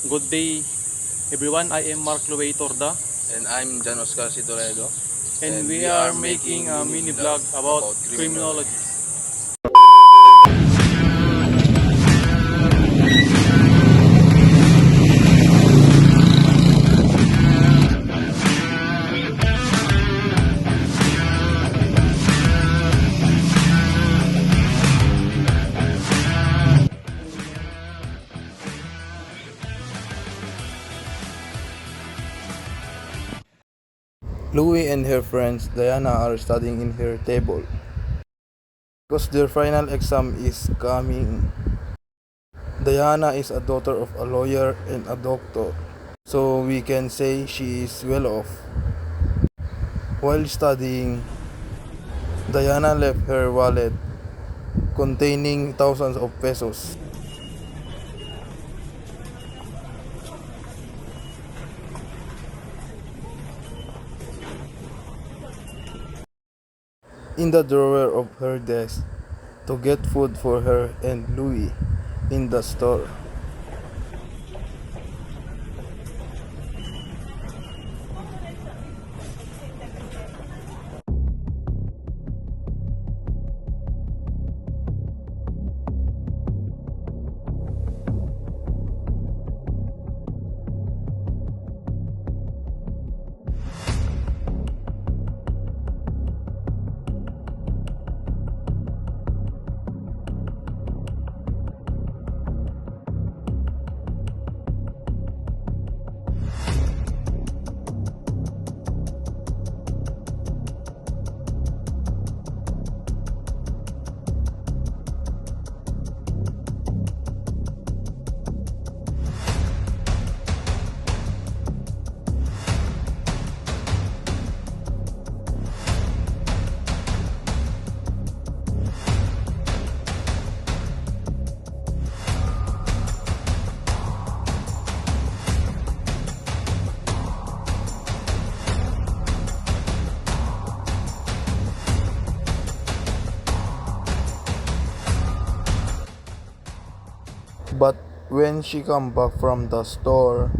Good day, everyone. I am Mark Luey Torda, And I'm Jan Oscar Toledo. and we are making a mini vlog about criminology. Louie and her friends Diana are studying in her table because their final exam is coming. Diana is a daughter of a lawyer and a doctor, so we can say she is well off. While studying, Diana left her wallet containing thousands of pesos. In the drawer of her desk to get food for her and Louie in the store. But when she come back from the store,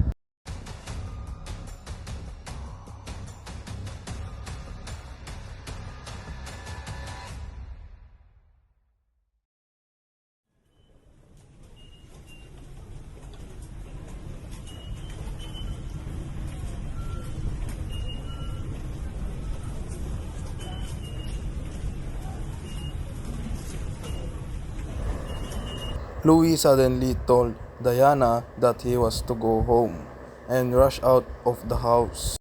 Louis suddenly told Diana that he was to go home and rushed out of the house.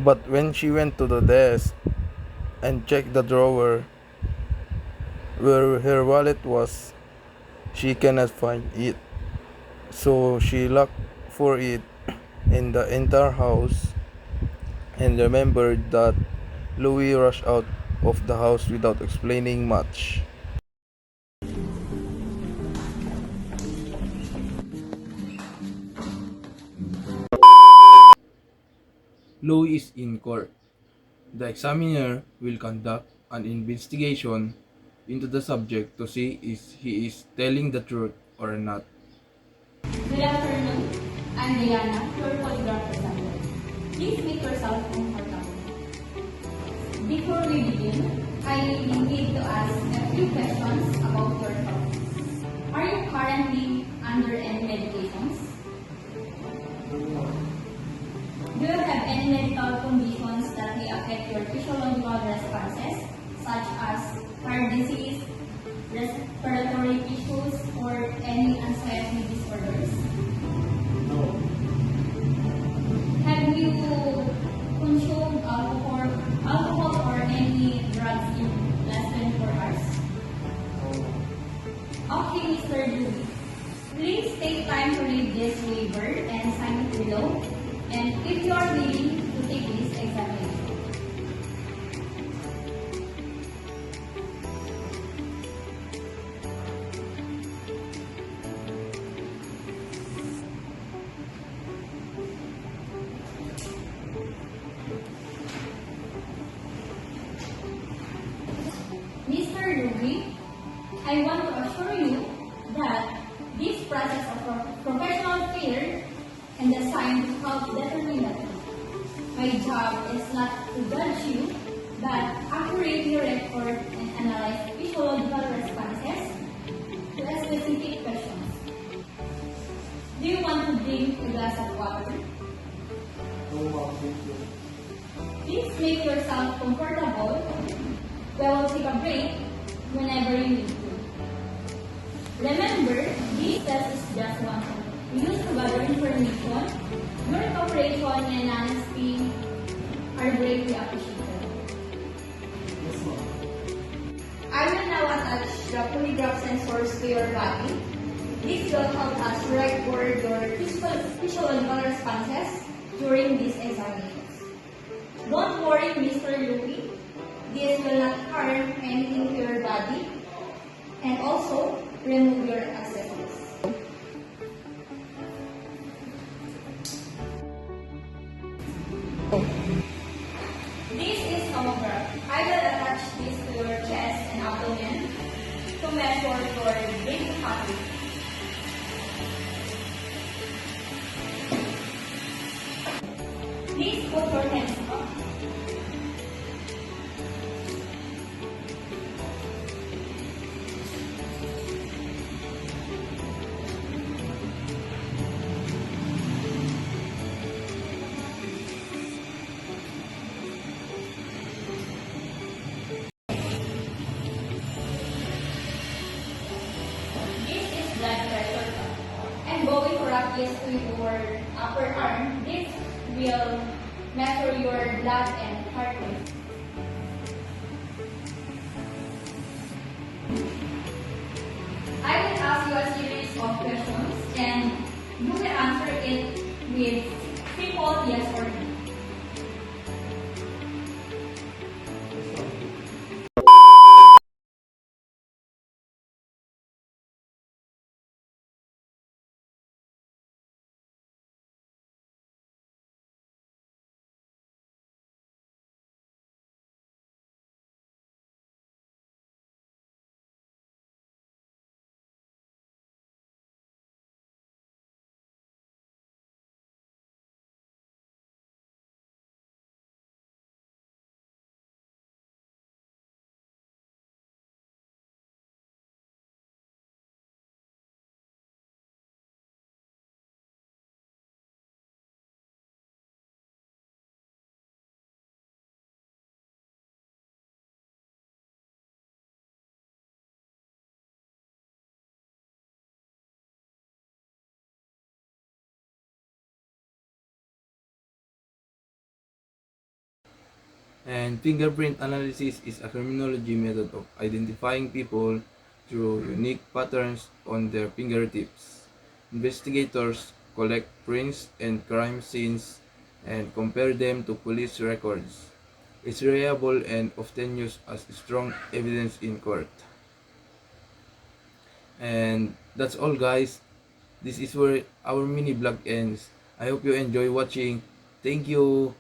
But when she went to the desk and checked the drawer where her wallet was, she cannot find it. So she looked for it in the entire house and remembered that Louis rushed out of the house without explaining much. Louis is in court. The examiner will conduct an investigation into the subject to see if he is telling the truth or not. Good afternoon. I'm Diana, your polygraph examiner. Please make yourself comfortable. Before we begin, I need to ask a few questions about your health. Are you currently under any medications? Do you have any medical conditions that may affect your physiological responses, such as heart disease, respiratory issues, or any anxiety disorders? Have you consumed alcohol or any drugs in less than 4 hours? Okay, Mr. Judy. Please know and if you are willing to take this examination. Mr. Ruby, I want to assure you that this process of professional failure and designed to help determine that my job is not to judge you, but accurately record and analyze physiological responses to a specific questions. Do you want to drink a glass of water? Please make yourself comfortable. We will take a break whenever you need to. Remember, this test is just one tool. We use to gather information. Your cooperation and honesty are greatly appreciated. I will now attach the polygraph sensors to your body. This will help us record your physiological responses during these examinations. Don't worry, Mr. Louie. This will not harm anything to your body and also remove your accessories. This is tomograph. I will attach this to your chest and abdomen to measure your breathing pattern. Please put your hands up. This is blood pressure cuff. I'm going to wrap this to your upper arm. This will measure your blood and heart rate. I will ask you a series of questions and you will answer it with simple yes or no. And fingerprint analysis is a criminology method of identifying people through unique patterns on their fingertips. Investigators collect prints and crime scenes and compare them to police records. It's reliable and often used as strong evidence in court. And that's all, guys. This is where our mini vlog ends. I hope you enjoy watching. Thank you.